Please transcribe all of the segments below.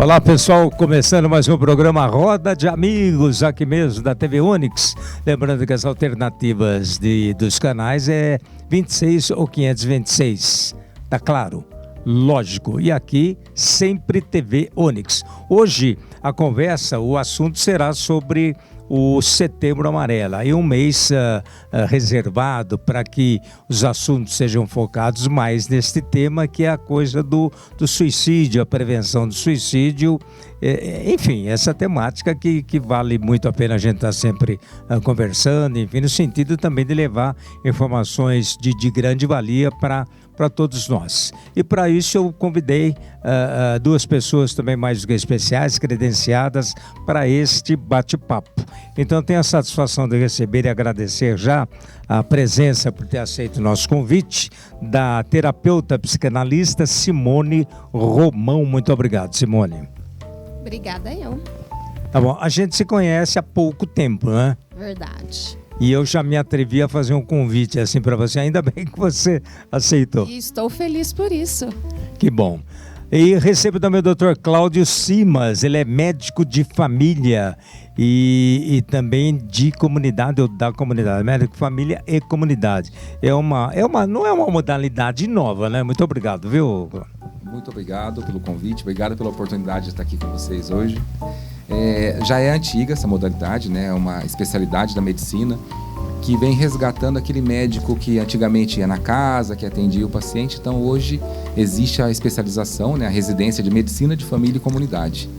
Olá pessoal, começando mais um programa Roda de Amigos, aqui mesmo da TV Onix. Lembrando que as alternativas dos canais é 26 ou 526, tá claro? Lógico, e aqui sempre TV Onix. Hoje a conversa, o assunto será sobre o Setembro Amarelo, aí um mês reservado para que os assuntos sejam focados mais neste tema, que é a coisa do suicídio, a prevenção do suicídio, enfim, essa temática que vale muito a pena a gente estar sempre conversando, enfim, no sentido também de levar informações de grande valia para todos nós. E para isso eu convidei duas pessoas também mais do que especiais, credenciadas para este bate-papo. Então tenho a satisfação de receber e agradecer já a presença por ter aceito o nosso convite da terapeuta psicanalista Simone Romão. Muito obrigado, Simone. Obrigada eu. Tá bom, a gente se conhece há pouco tempo, né? Verdade. E eu já me atrevi a fazer um convite assim para você, ainda bem que você aceitou. E estou feliz por isso. Que bom. E recebo também o Dr. Cláudio Simas, ele é médico de família e também de comunidade, ou da comunidade, médico de família e comunidade. Não é uma modalidade nova, né? Muito obrigado, viu? Muito obrigado pelo convite, obrigado pela oportunidade de estar aqui com vocês hoje. Já é antiga essa modalidade, né? É uma especialidade da medicina que vem resgatando aquele médico que antigamente ia na casa, que atendia o paciente. Então hoje existe a especialização, né? A residência de medicina de família e comunidade.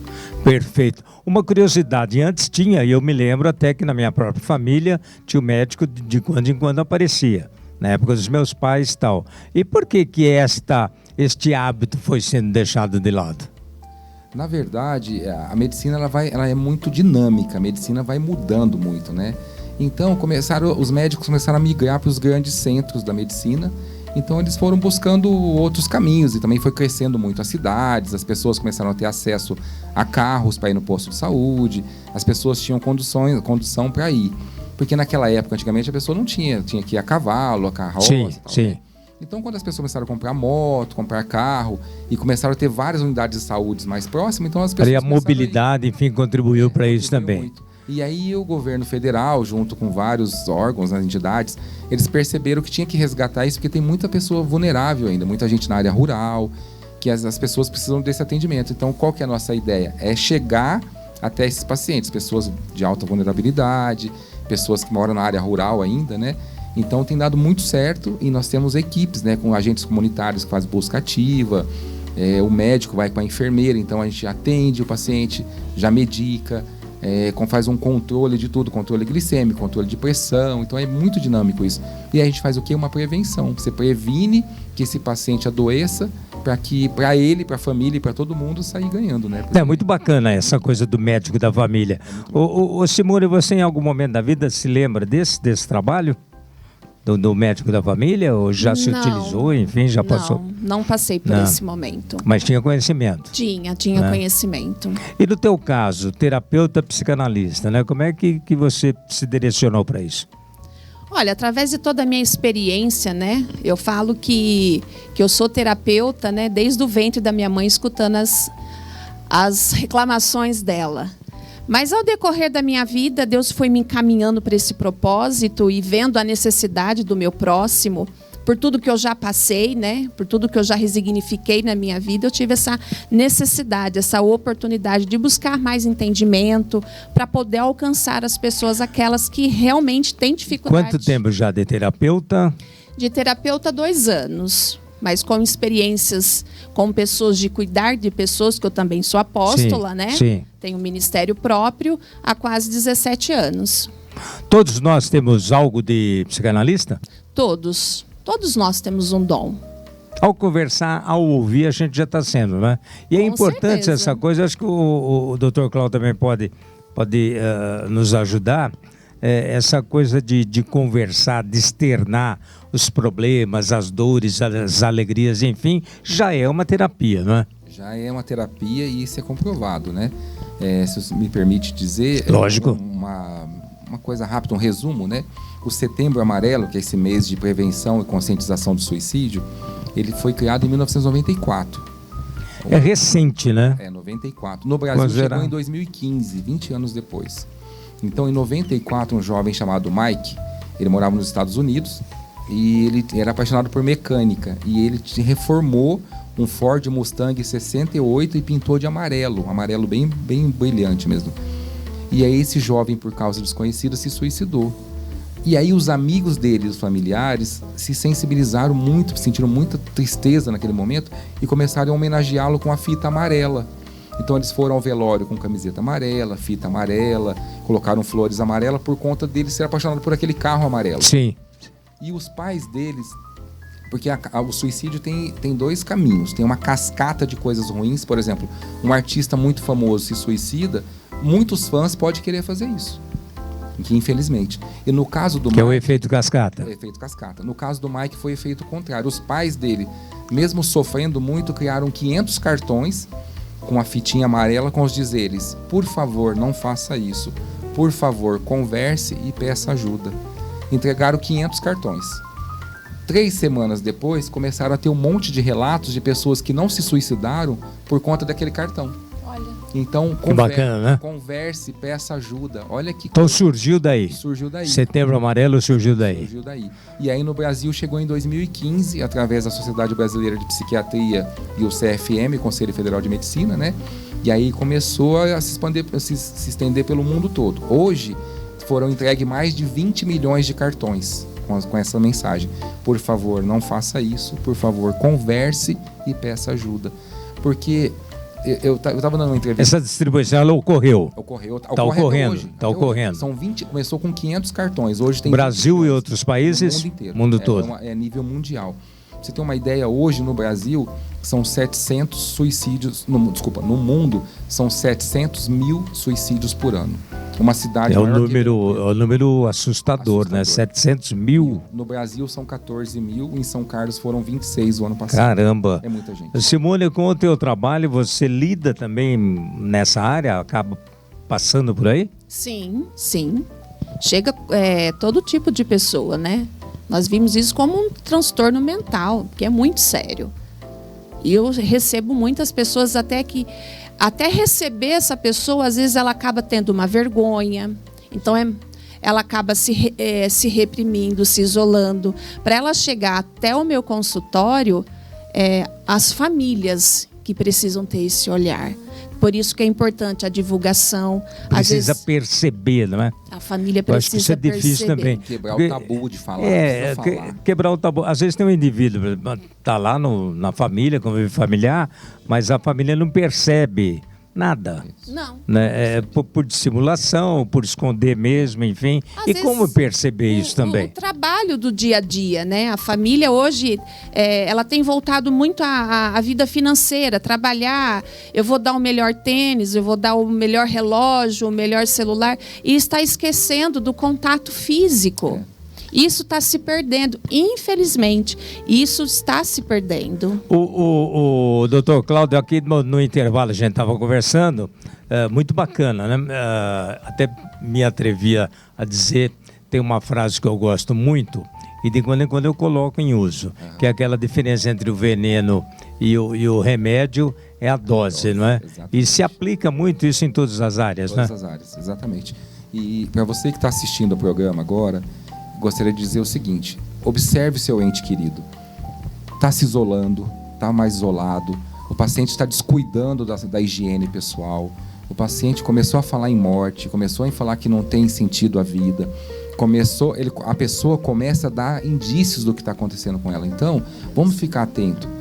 Perfeito. Uma curiosidade, antes tinha, e eu me lembro até que na minha própria família tinha o médico de quando em quando aparecia, na época dos meus pais e tal. E por que este hábito foi sendo deixado de lado? Na verdade, a medicina ela é muito dinâmica, a medicina vai mudando muito, né? Então os médicos começaram a migrar para os grandes centros da medicina, então eles foram buscando outros caminhos e também foi crescendo muito as cidades, as pessoas começaram a ter acesso a carros para ir no posto de saúde, as pessoas tinham condução para ir, porque naquela época, antigamente, a pessoa não tinha que ir a cavalo, a carroça. Sim, tal, sim. né? Então, quando as pessoas começaram a comprar moto, comprar carro e começaram a ter várias unidades de saúde mais próximas, então as pessoas... E a mobilidade, enfim, contribuiu para isso também. Muito. E aí o governo federal, junto com vários órgãos, as entidades, eles perceberam que tinha que resgatar isso, porque tem muita pessoa vulnerável ainda, muita gente na área rural, que as pessoas precisam desse atendimento. Então, qual que é a nossa ideia? É chegar até esses pacientes, pessoas de alta vulnerabilidade, pessoas que moram na área rural ainda, né? Então tem dado muito certo e nós temos equipes, né, com agentes comunitários que fazem busca ativa, o médico vai com a enfermeira, então a gente atende o paciente, já medica, faz um controle de tudo, controle glicêmico, controle de pressão, então é muito dinâmico isso. E aí a gente faz o quê? Uma prevenção, você previne que esse paciente adoeça para ele, para a família e para todo mundo sair ganhando, né? É muito bacana essa coisa do médico da família. Ô Simone, você em algum momento da vida se lembra desse trabalho? Do médico da família, ou já se utilizou, enfim, já passou? Não passei por esse momento. Mas tinha conhecimento? Tinha conhecimento. E no teu caso, terapeuta psicanalista, né? Como é que você se direcionou para isso? Olha, através de toda a minha experiência, né? Eu falo que eu sou terapeuta, né? Desde o ventre da minha mãe, escutando as reclamações dela. Mas ao decorrer da minha vida, Deus foi me encaminhando para esse propósito e vendo a necessidade do meu próximo, por tudo que eu já passei, né? Por tudo que eu já resignifiquei na minha vida, eu tive essa necessidade, essa oportunidade de buscar mais entendimento para poder alcançar as pessoas, aquelas que realmente têm dificuldade. Quanto tempo já de terapeuta? De terapeuta, 2 anos. Mas com experiências com pessoas, de cuidar de pessoas, que eu também sou apóstola, sim, né? Sim. Tenho um ministério próprio há quase 17 anos. Todos nós temos algo de psicanalista? Todos nós temos um dom. Ao conversar, ao ouvir, a gente já está sendo, né? E é importante certeza. Essa coisa, acho que o Dr. Cláudio também pode nos ajudar, essa coisa de conversar, de externar os problemas, as dores, as alegrias, enfim, já é uma terapia, não é? Já é uma terapia e isso é comprovado, né? Se você me permite dizer... Lógico. Uma coisa rápida, um resumo, né? O Setembro Amarelo, que é esse mês de prevenção e conscientização do suicídio, ele foi criado em 1994. É recente, né? É, 94. No Brasil chegou em 2015, 20 anos depois. Então, em 94, um jovem chamado Mike, ele morava nos Estados Unidos e ele era apaixonado por mecânica. E ele reformou um Ford Mustang 68 e pintou de amarelo bem, bem brilhante mesmo. E aí esse jovem, por causa desconhecida, se suicidou. E aí os amigos dele, os familiares, se sensibilizaram muito, sentiram muita tristeza naquele momento e começaram a homenageá-lo com a fita amarela. Então eles foram ao velório com camiseta amarela, fita amarela, colocaram flores amarelas por conta dele ser apaixonado por aquele carro amarelo. Sim. E os pais deles, porque o suicídio tem dois caminhos, tem uma cascata de coisas ruins. Por exemplo, um artista muito famoso se suicida, muitos fãs podem querer fazer isso, que infelizmente. E no caso do Mike, é o efeito cascata. É o efeito cascata. No caso do Mike foi o efeito contrário. Os pais dele, mesmo sofrendo muito, criaram 500 cartões com a fitinha amarela com os dizeres: por favor, não faça isso. Por favor, converse e peça ajuda. Entregaram 500 cartões. 3 semanas depois, começaram a ter um monte de relatos de pessoas que não se suicidaram por conta daquele cartão. Então, bacana, né? Converse, peça ajuda. Olha que então surgiu daí. Setembro Amarelo surgiu daí. E aí no Brasil chegou em 2015, através da Sociedade Brasileira de Psiquiatria e o CFM, Conselho Federal de Medicina, né? E aí começou a se estender pelo mundo todo. Hoje foram entregues mais de 20 milhões de cartões com essa mensagem: por favor, não faça isso. Por favor, converse e peça ajuda. Porque eu estava dando uma entrevista. Essa distribuição ela ocorreu. Está ocorrendo. Está ocorrendo. São 20, começou com 500 cartões. Hoje tem Brasil e outros países, mundo inteiro. Mundo todo. É nível mundial. Pra você ter uma ideia, hoje no Brasil são 700 suicídios. No mundo são 700 mil suicídios por ano. Uma cidade é um número assustador, né? 700 mil. No Brasil são 14 mil, em São Carlos foram 26 o ano passado. Caramba! É muita gente. Simone, com o teu trabalho, você lida também nessa área? Acaba passando por aí? Sim. Chega todo tipo de pessoa, né? Nós vimos isso como um transtorno mental, que é muito sério. E eu recebo muitas pessoas até receber essa pessoa, às vezes ela acaba tendo uma vergonha. Então ela acaba se reprimindo, se isolando. Para ela chegar até o meu consultório, as famílias que precisam ter esse olhar. Por isso que é importante a divulgação. Precisa perceber, não é? A família precisa perceber. Eu acho que isso é difícil também. Quebrar o tabu de falar. Quebrar o tabu. Às vezes tem um indivíduo, está lá na família, convívio familiar, mas a família não percebe nada. Não. Né? Por dissimulação, por esconder mesmo, enfim. E como perceber isso também? O trabalho do dia a dia, né? A família hoje, ela tem voltado muito à vida financeira, trabalhar. Eu vou dar o melhor tênis, eu vou dar o melhor relógio, o melhor celular, e está esquecendo do contato físico. Isso está se perdendo, infelizmente. Isso está se perdendo. O doutor Cláudio, aqui no intervalo a gente estava conversando, muito bacana, né? Até me atrevia a dizer, tem uma frase que eu gosto muito, e de quando em quando eu coloco em uso, que é aquela diferença entre o veneno e o remédio é a dose, não é? Exatamente. E se aplica muito isso em todas as áreas, né? Todas as áreas, exatamente. E para você que está assistindo o programa agora, gostaria de dizer o seguinte: observe seu ente querido. Está se isolando, está mais isolado, o paciente está descuidando da higiene pessoal, o paciente começou a falar em morte, começou a falar que não tem sentido a vida, a pessoa começa a dar indícios do que está acontecendo com ela. Então, vamos ficar atento.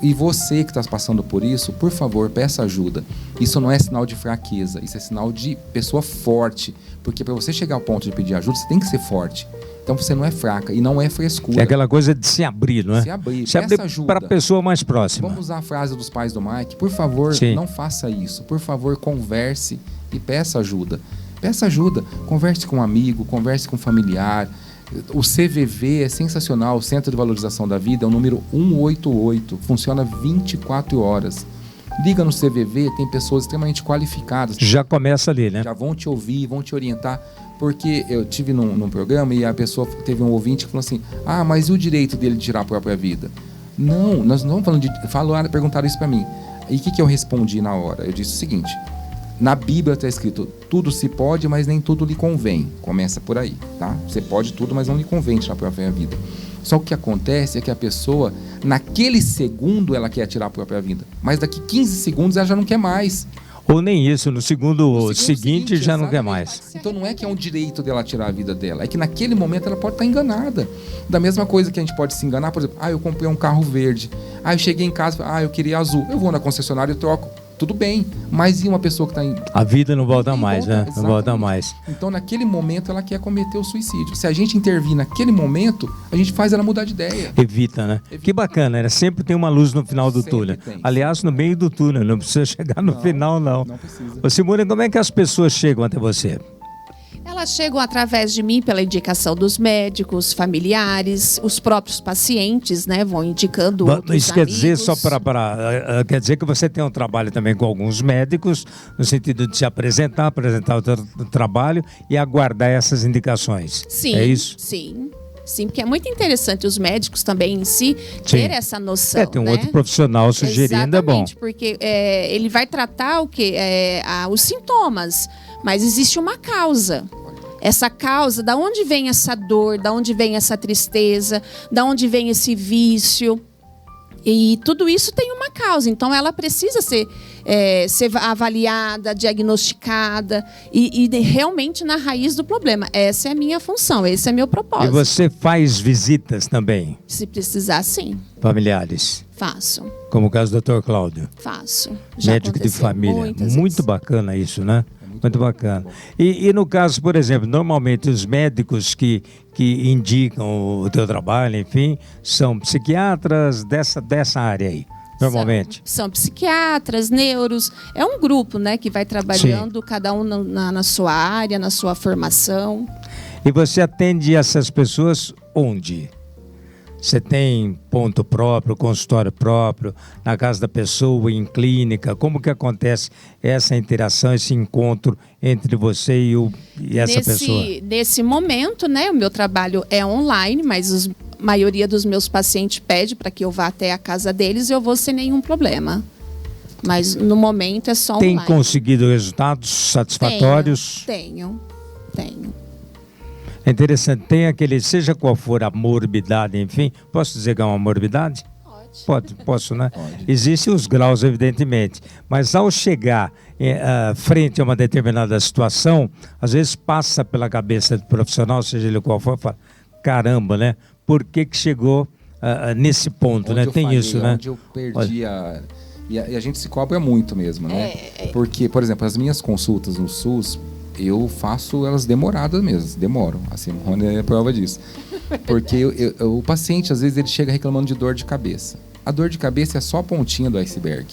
E você que está passando por isso, por favor, peça ajuda. Isso não é sinal de fraqueza, isso é sinal de pessoa forte. Porque para você chegar ao ponto de pedir ajuda, você tem que ser forte. Então você não é fraca e não é frescura. É aquela coisa de se abrir, não é? Se abrir, peça ajuda para a pessoa mais próxima. Vamos usar a frase dos pais do Mike: por favor, não faça isso. Por favor, converse e peça ajuda. Peça ajuda, converse com um amigo, converse com um familiar. O CVV é sensacional, o Centro de Valorização da Vida, é o número 188, funciona 24 horas. Liga no CVV, tem pessoas extremamente qualificadas. Já começa ali, né? Já vão te ouvir, vão te orientar. Porque eu tive num programa e a pessoa teve um ouvinte que falou assim: mas e o direito dele de tirar a própria vida? Não, nós não estamos falando de... perguntaram isso para mim. E o que eu respondi na hora? Eu disse o seguinte: na Bíblia está escrito, tudo se pode, mas nem tudo lhe convém. Começa por aí, tá? Você pode tudo, mas não lhe convém tirar a própria vida. Só que o que acontece é que a pessoa, naquele segundo, ela quer tirar a própria vida. Mas daqui 15 segundos ela já não quer mais. Ou nem isso, no segundo seguinte já não quer mais. Então não é que é um direito dela tirar a vida dela, é que naquele momento ela pode estar enganada. Da mesma coisa que a gente pode se enganar, por exemplo, eu comprei um carro verde, eu cheguei em casa, eu queria azul, eu vou na concessionária e troco. Tudo bem, mas e uma pessoa que está em... A vida não volta mais, né? Não volta mais. Então, naquele momento, ela quer cometer o suicídio. Se a gente intervir naquele momento, a gente faz ela mudar de ideia. Evita, né? Evita. Que bacana, né? Sempre tem uma luz no final do túnel. Aliás, no meio do túnel, não precisa chegar no final, não. Não precisa. Ô, Simone, como é que as pessoas chegam até você? Elas chegam através de mim pela indicação dos médicos, familiares, os próprios pacientes, né? Vão indicando outros Isso quer dizer, amigos. quer dizer que você tem um trabalho também com alguns médicos, no sentido de se apresentar o seu trabalho e aguardar essas indicações. Sim, é isso? Sim. Sim, porque é muito interessante os médicos também em si ter essa noção. Tem um né? outro profissional sugerindo, é bom. Exatamente, porque ele vai tratar o quê? Os sintomas, mas existe uma causa. Essa causa, da onde vem essa dor, da onde vem essa tristeza, da onde vem esse vício. E tudo isso tem uma causa, então ela precisa ser avaliada, diagnosticada e realmente na raiz do problema. Essa é a minha função, esse é meu propósito. E você faz visitas também? Se precisar, sim. Familiares? Faço. Como o caso do Dr. Cláudio? Faço. Médico de família. Muito bacana isso, né? Muito bacana. E no caso, por exemplo, normalmente os médicos que indicam o teu trabalho, enfim, são psiquiatras dessa área aí, normalmente. São psiquiatras, neuros, é um grupo, né, que vai trabalhando, cada um na sua área, na sua formação. E você atende essas pessoas onde? Você tem ponto próprio, consultório próprio, na casa da pessoa, em clínica? Como que acontece essa interação, esse encontro entre você e essa pessoa? Nesse momento, né, o meu trabalho é online, mas a maioria dos meus pacientes pede para que eu vá até a casa deles e eu vou sem nenhum problema. Mas no momento é só online. Tem conseguido resultados satisfatórios? Tenho. É interessante, tem aquele, seja qual for a morbidade, enfim, posso dizer que é uma morbidade? Posso, né? Pode. Existem os graus, evidentemente, mas ao chegar frente a uma determinada situação, às vezes passa pela cabeça do profissional, seja ele qual for, fala, caramba, né? Por que chegou nesse ponto, né? Tem isso, né? Onde eu perdi E a gente se cobra muito mesmo, né? Porque, por exemplo, as minhas consultas no SUS, eu faço elas demoradas mesmo, demoram. A Simone é prova disso. Porque o paciente, às vezes, ele chega reclamando de dor de cabeça. A dor de cabeça é só a pontinha do iceberg.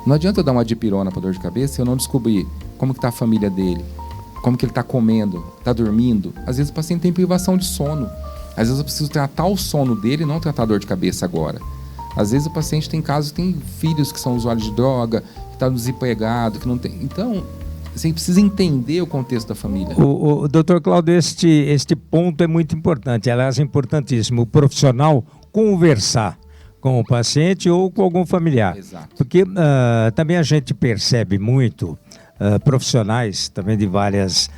Não adianta eu dar uma dipirona para dor de cabeça se eu não descobrir como que está a família dele, como que ele está comendo, está dormindo. Às vezes o paciente tem privação de sono. Às vezes eu preciso tratar o sono dele e não tratar a dor de cabeça agora. Às vezes o paciente tem casos, tem filhos que são usuários de droga, que está desempregado, que não tem... Então... Você precisa entender o contexto da família. O Dr. Cláudio, este ponto é muito importante, aliás, é importantíssimo. O profissional conversar com o paciente ou com algum familiar. Exato. Porque também a gente percebe muito profissionais também de várias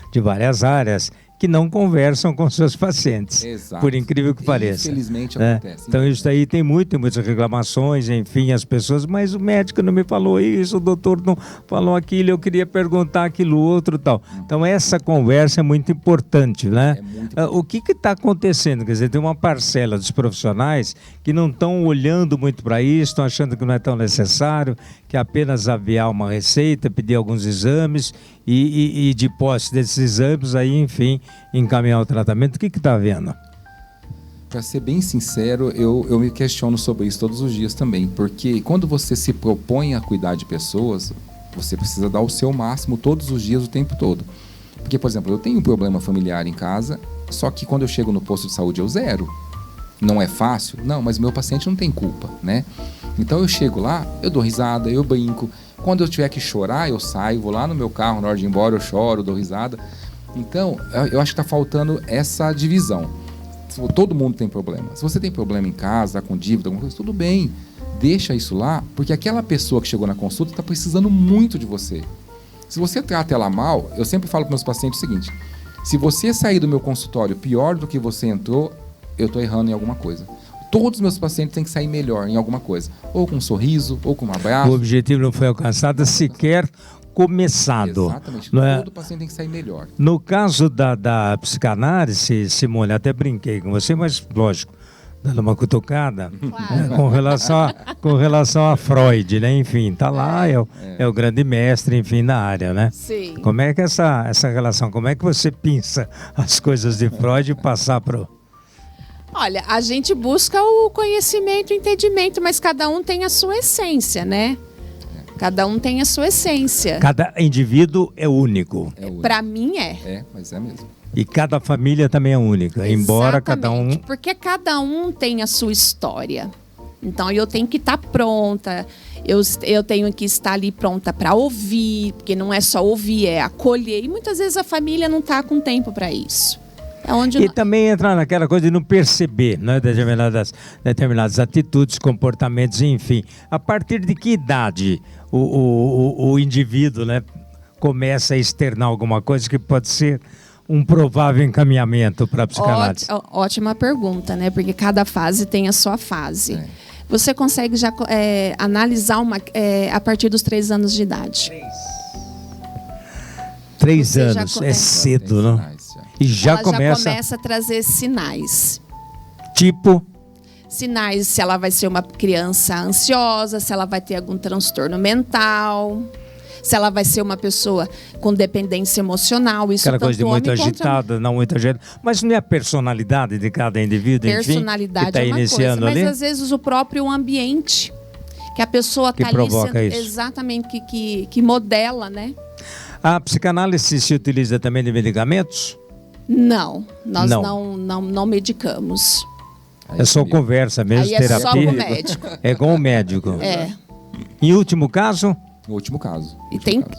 áreas que não conversam com seus pacientes. Exato. Por incrível que pareça. Infelizmente acontece. Então isso aí tem muitas reclamações, enfim, as pessoas, mas o médico não me falou isso, o doutor não falou aquilo, eu queria perguntar aquilo outro e tal. Então essa conversa é muito importante, né? É muito importante. O que está acontecendo? Quer dizer, tem uma parcela dos profissionais que não estão olhando muito para isso, estão achando que não é tão necessário, que é apenas aviar uma receita, pedir alguns exames e de posse desses exames, aí, enfim, encaminhar o tratamento. O que está havendo? Para ser bem sincero, eu me questiono sobre isso todos os dias também, porque quando você se propõe a cuidar de pessoas, você precisa dar o seu máximo todos os dias, o tempo todo. Porque, por exemplo, eu tenho um problema familiar em casa, só que quando eu chego no posto de saúde eu zero. Não é fácil? Não, mas meu paciente não tem culpa, né? Então eu chego lá, eu dou risada, eu brinco. Quando eu tiver que chorar, eu saio, vou lá no meu carro, na hora de ir embora, eu choro, dou risada. Então, eu acho que está faltando essa divisão. todo mundo tem problema. Se você tem problema em casa, com dívida, alguma coisa, tudo bem. Deixa isso lá, porque aquela pessoa que chegou na consulta está precisando muito de você. Se você trata ela mal, eu sempre falo para meus pacientes o seguinte: se você sair do meu consultório pior do que você entrou, eu estou errando em alguma coisa. Todos os meus pacientes têm que sair melhor em alguma coisa. Ou com um sorriso, ou com um abraço. O objetivo não foi alcançado sequer começado. Exatamente. Não Todo paciente tem que sair melhor. No caso da psicanálise, Simone, até brinquei com você, mas lógico, dando uma cutucada, Claro. com relação a Freud, né? Enfim, tá lá, é o grande mestre, enfim, na área, né? Sim. Como é que essa relação, como é que você pinça as coisas de Freud e passar pro... Olha, a gente busca o conhecimento, o entendimento, mas cada um tem a sua essência, né? Cada um tem a sua essência. Cada indivíduo é único. Para mim é. É, mas é mesmo. E cada família também é única, embora cada um... Exatamente, porque cada um tem a sua história. Então eu tenho que estar pronta, eu tenho que estar ali pronta para ouvir, porque não é só ouvir, é acolher. E muitas vezes a família não está com tempo para isso. É onde E também entrar naquela coisa de não perceber, né, determinadas atitudes, comportamentos, enfim. A partir de que idade o indivíduo, né, começa a externar alguma coisa que pode ser um provável encaminhamento para a psicanálise? Ótima pergunta, né? Porque cada fase tem a sua fase. É. Você consegue já analisar a partir dos 3 anos de idade. 3 Você já anos, é começa. cedo, Tem não? sinais, já. E já Ela começa, já começa a trazer sinais. tipo... Sinais se ela vai ser uma criança ansiosa, se ela vai ter algum transtorno mental, se ela vai ser uma pessoa com dependência emocional. Isso Aquela coisa de tanto muito homem quanto agitada, não muito agitada. Mas não é a personalidade de cada indivíduo, enfim, que personalidade está é uma coisa, iniciando mas ali? às vezes o próprio ambiente que a pessoa Que está ali provoca isso. exatamente que modela, né? A psicanálise se utiliza também de medicamentos? Não, nós Não. não medicamos. Aí É só comigo. conversa mesmo, Aí é só com terapia? o médico. É com o médico. É. Em último caso, No último caso.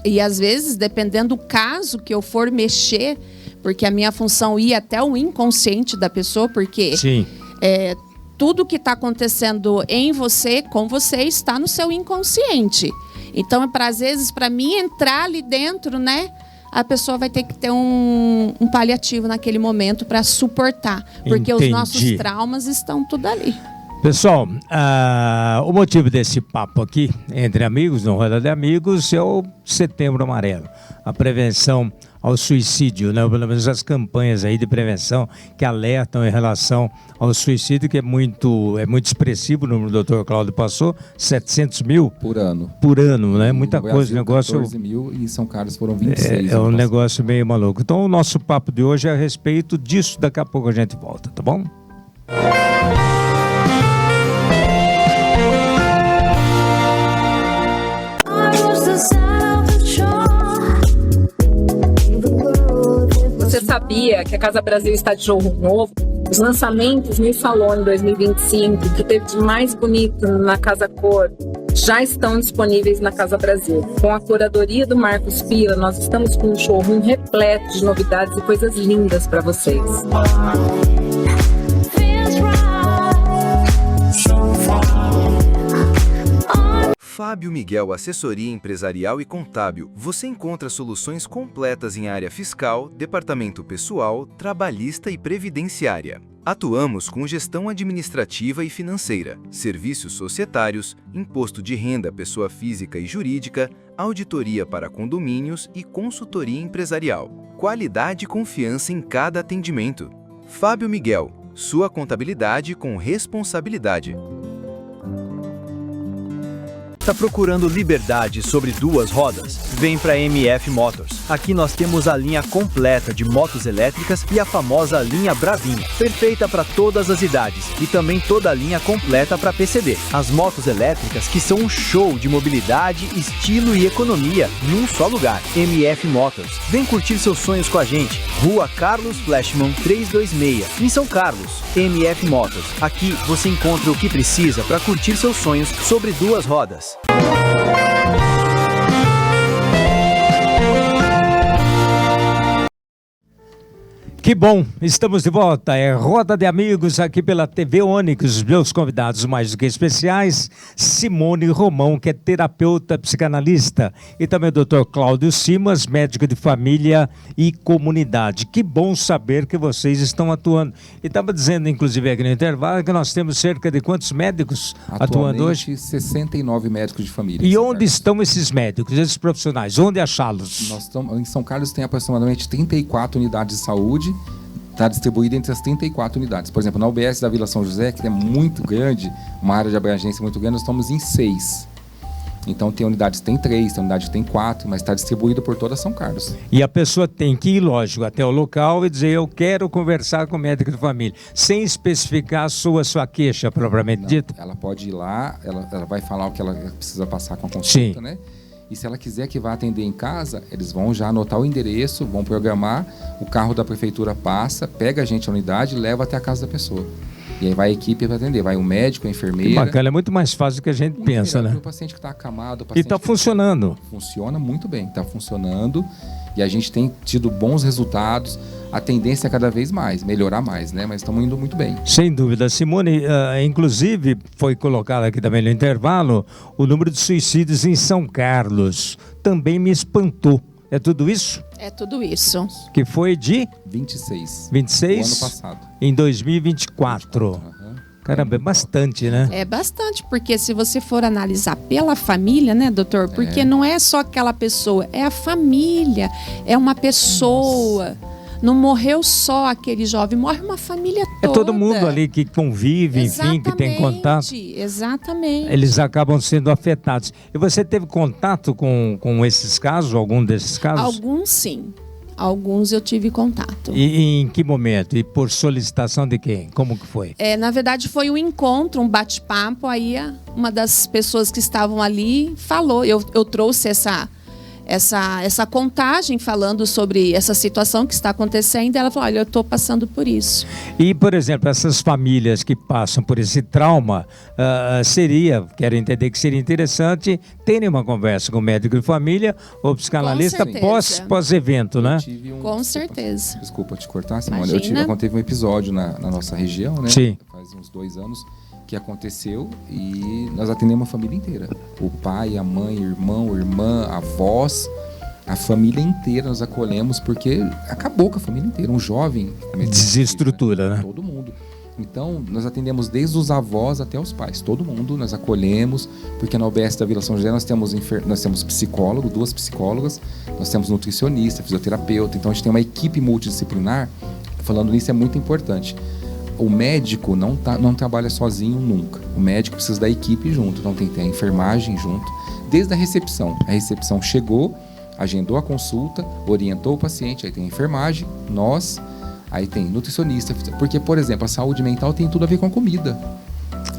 E às vezes, dependendo do caso que eu for mexer, porque a minha função ia até o inconsciente da pessoa, porque sim. tudo que está acontecendo em você, com você, está no seu inconsciente. Então, às vezes, para mim entrar ali dentro, né? A pessoa vai ter que ter um paliativo naquele momento para suportar. Porque Entendi. os nossos traumas estão tudo ali. Pessoal, o motivo desse papo aqui, entre amigos, no Roda de Amigos, é o Setembro Amarelo. A prevenção ao suicídio, né? Pelo menos as campanhas aí de prevenção que alertam em relação ao suicídio, que é muito expressivo, o número que o Dr. Cláudio passou, 700 mil Por ano. por ano, né? Muita No coisa, Brasil, negócio... 14 mil e São Carlos foram 26. É um ano passado. negócio meio maluco. Então o nosso papo de hoje é a respeito disso, daqui a pouco a gente volta, tá bom? Você sabia que a Casa Brasil está de showroom novo? Os lançamentos no Salão em 2025, que teve de mais bonito na Casa Cor, já estão disponíveis na Casa Brasil. Com a curadoria do Marcos Pira, nós estamos com um showroom repleto de novidades e coisas lindas para vocês. Fábio Miguel Assessoria Empresarial e Contábil. Você encontra soluções completas em área fiscal, departamento pessoal, trabalhista e previdenciária. Atuamos com gestão administrativa e financeira, serviços societários, imposto de renda pessoa física e jurídica, auditoria para condomínios e consultoria empresarial. Qualidade e confiança em cada atendimento. Fábio Miguel, sua contabilidade com responsabilidade. Tá procurando liberdade sobre 2 rodas? Vem para MF Motors. Aqui nós temos a linha completa de motos elétricas e a famosa linha Bravinha, perfeita para todas as idades, e também toda a linha completa para PCD. As motos elétricas que são um show de mobilidade, estilo e economia num só lugar. MF Motors. Vem curtir seus sonhos com a gente. Rua Carlos Flashman 326, em São Carlos. MF Motors. Aqui você encontra o que precisa para curtir seus sonhos sobre 2 rodas. Que bom, estamos de volta. É Roda de Amigos aqui pela TV Onix. Os meus convidados mais do que especiais, Simone Romão, que é terapeuta psicanalista, e também o Dr. Cláudio Simas, médico de família e comunidade. Que bom saber que vocês estão atuando. E estava dizendo, inclusive, aqui no intervalo, que nós temos cerca de quantos médicos atuando hoje? 69 médicos de família. E onde estão esses médicos, esses profissionais? Onde achá-los? Nós estamos, em São Carlos tem aproximadamente 34 unidades de saúde, está distribuído entre as 34 unidades. Por exemplo, na UBS da Vila São José, que é muito grande, uma área de abrangência muito grande, nós estamos em 6. Então tem unidades que tem 3, tem unidade que tem 4, mas está distribuído por toda São Carlos. E a pessoa tem que ir, lógico, até o local e dizer, eu quero conversar com o médico de família, sem especificar a sua queixa, propriamente dita? Ela pode ir lá, ela vai falar o que ela precisa passar com a consulta, Sim. né? E se ela quiser que vá atender em casa, eles vão já anotar o endereço, vão programar, o carro da prefeitura passa, pega a gente à unidade e leva até a casa da pessoa. E aí vai a equipe para atender, vai o médico, a enfermeira. Que bacana, é muito mais fácil do que a gente pensa, né? O paciente que está acamado, o E paciente está funcionando. Funciona muito bem, está funcionando e a gente tem tido bons resultados. A tendência é cada vez mais, melhorar mais, né? Mas estamos indo muito bem. Sem dúvida. Simone, inclusive, foi colocado aqui também no intervalo, o número de suicídios em São Carlos. Também me espantou. É tudo isso? É tudo isso. Que foi de 26. 26? O ano passado. Em 2024. Aham. Caramba, é bastante, né? É bastante, porque se você for analisar pela família, né, doutor? Porque não é só aquela pessoa, é a família, é uma pessoa. Não morreu só aquele jovem, morre uma família toda. É todo mundo ali que convive, enfim, que tem contato. Exatamente. Eles acabam sendo afetados. E você teve contato com esses casos, algum desses casos? Alguns sim. Alguns eu tive contato. E em que momento? E por solicitação de quem? Como que foi? Na verdade, foi um encontro, um bate-papo. Aí uma das pessoas que estavam ali falou. Eu trouxe essa contagem falando sobre essa situação que está acontecendo. Ela falou, olha, eu estou passando por isso. E, por exemplo, essas famílias que passam por esse trauma, quero entender que seria interessante terem uma conversa com o médico de família ou psicanalista pós-evento, né? Com certeza. Desculpa te cortar, Simone. Imagina. Teve um episódio na nossa região, né? Sim. Faz uns 2 anos que aconteceu e nós atendemos a família inteira. O pai, a mãe, irmão, irmã, avós, a família inteira nós acolhemos porque acabou com a família inteira. Um jovem... Desestrutura, né? Todo mundo. Então, nós atendemos desde os avós até os pais. Todo mundo nós acolhemos, porque na UBS da Vila São José nós temos psicólogo, 2 psicólogas, nós temos nutricionista, fisioterapeuta. Então, a gente tem uma equipe multidisciplinar. Falando nisso, é muito importante. O médico não trabalha sozinho nunca. O médico precisa da equipe junto. Então tem que ter a enfermagem junto. Desde a recepção. A recepção chegou, agendou a consulta, orientou o paciente, aí tem a enfermagem, nós, aí tem nutricionista. Porque, por exemplo, a saúde mental tem tudo a ver com a comida.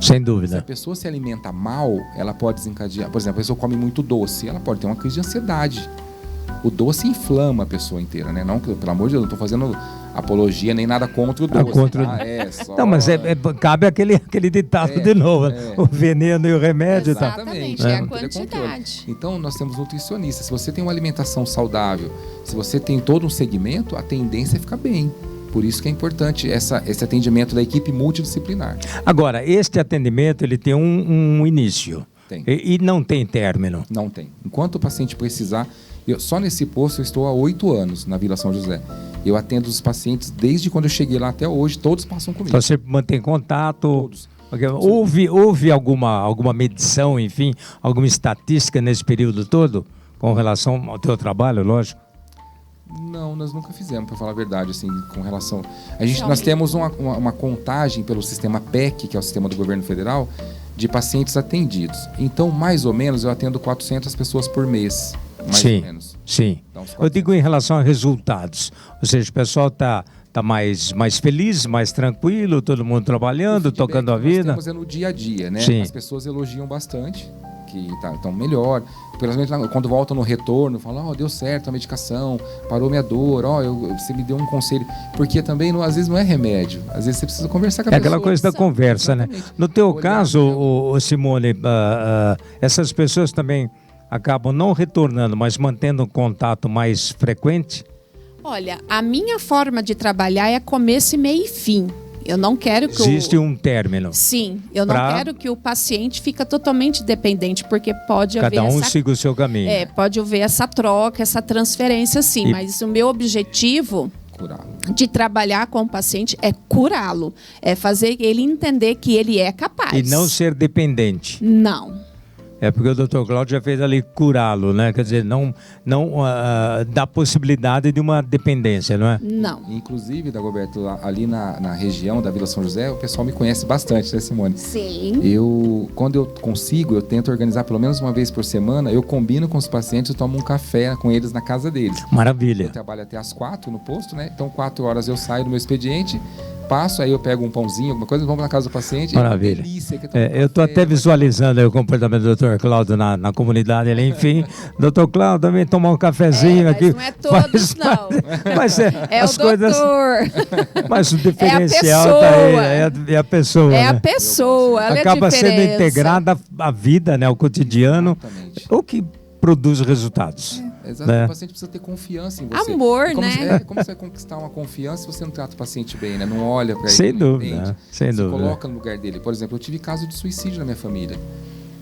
Sem Se a dúvida. pessoa se alimenta mal, ela pode desencadear... Por exemplo, a pessoa come muito doce, ela pode ter uma crise de ansiedade. O doce inflama a pessoa inteira, né? Não, pelo amor de Deus, não estou fazendo apologia nem nada contra o doce. Não, mas cabe aquele ditado de novo. O veneno e o remédio. Exatamente, tá? é a quantidade. Então, nós temos nutricionistas. Se você tem uma alimentação saudável, se você tem todo um segmento, a tendência é ficar bem. Por isso que é importante esse atendimento da equipe multidisciplinar. Agora, este atendimento ele tem um início. Tem. E não tem término. Não tem. Enquanto o paciente precisar... Só nesse posto eu estou há 8 anos na Vila São José. Eu atendo os pacientes desde quando eu cheguei lá até hoje, todos passam comigo. Então você mantém contato? Todos. Houve alguma medição, enfim, alguma estatística nesse período todo com relação ao teu trabalho, lógico? Não, nós nunca fizemos, para falar a verdade, assim, com relação... Nós temos uma contagem pelo sistema PEC, que é o sistema do governo federal, de pacientes atendidos. Então, mais ou menos, eu atendo 400 pessoas por mês. Mais ou menos. Sim. Então, eu digo em relação a resultados. Ou seja, o pessoal está mais feliz, mais tranquilo, todo mundo trabalhando, tocando a vida. Nós temos no dia a dia, né? Sim. As pessoas elogiam bastante, que estão melhor. Quando voltam no retorno, falam, deu certo a medicação, parou minha dor, você me deu um conselho. Porque também, às vezes, não é remédio. Às vezes você precisa conversar com a pessoa. É aquela coisa da conversa, né? No teu caso, Simone, essas pessoas também acabam não retornando, mas mantendo um contato mais frequente? Olha, a minha forma de trabalhar é começo, meio e fim. Eu não quero que Existe um término. Sim, eu não quero que o paciente fique totalmente dependente, porque pode haver Cada um siga o seu caminho. pode haver essa troca, essa transferência, sim. Mas o meu objetivo de trabalhar com o paciente é curá-lo, é fazer ele entender que ele é capaz. E não ser dependente. Não. É porque o Dr. Cláudio já fez ali curá-lo, né? Quer dizer, não dá possibilidade de uma dependência, não é? Não. Inclusive, Dagoberto, ali na região da Vila São José, o pessoal me conhece bastante, né, Simone? Sim. Quando eu consigo, eu tento organizar pelo menos uma vez por semana, eu combino com os pacientes, eu tomo um café com eles na casa deles. Maravilha. Eu trabalho até às 4 no posto, né? Então, 4 horas eu saio do meu expediente, passo, aí eu pego um pãozinho, alguma coisa, vamos na casa do paciente. Maravilha. É uma delícia, eu estou até visualizando aí o comportamento do Dr. Cláudio na comunidade ali, enfim. Dr. Cláudio, também tomar um cafezinho mas aqui. Não é todos, não. Mas as o coisas. Doutor. Mas o diferencial pessoa. tá aí, é a pessoa. É né? a pessoa, ela Acaba é a sendo diferença. integrada à vida, né, ao cotidiano, Exatamente. o que produz resultados. Exato, né? o paciente precisa ter confiança em você. Amor, como né? Como você vai conquistar uma confiança se você não trata o paciente bem, né? Não olha para ele. Sem não dúvida, entende. sem Você dúvida. coloca no lugar dele. Por exemplo, eu tive caso de suicídio na minha família.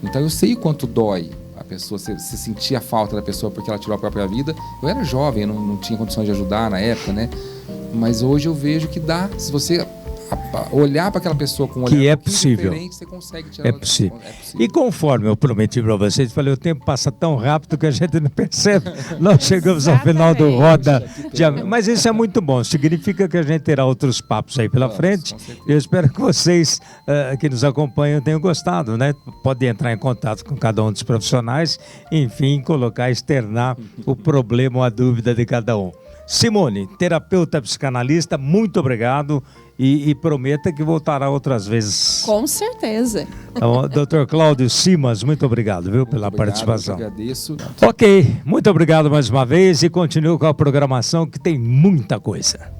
Então eu sei o quanto dói a pessoa, se sentir a falta da pessoa porque ela tirou a própria vida. Eu era jovem, eu não tinha condições de ajudar na época, né? Mas hoje eu vejo que dá. Se você olhar para aquela pessoa com um olhar Que é um pouquinho possível. diferente, você consegue tirar É ela. possível. É possível. E conforme eu prometi para vocês, falei, o tempo passa tão rápido que a gente não percebe. Nós chegamos ao final do Roda de Amigos. Mas isso é muito bom, significa que a gente terá outros papos aí pela frente. com certeza. Eu espero que vocês que nos acompanham tenham gostado, né? Podem entrar em contato com cada um dos profissionais, enfim, colocar, externar o problema ou a dúvida de cada um. Simone, terapeuta psicanalista, muito obrigado e prometa que voltará outras vezes. Com certeza. Então, Dr. Cláudio Simas, muito obrigado, viu, pela Obrigado, participação. Eu agradeço. Ok, muito obrigado mais uma vez e continue com a programação que tem muita coisa.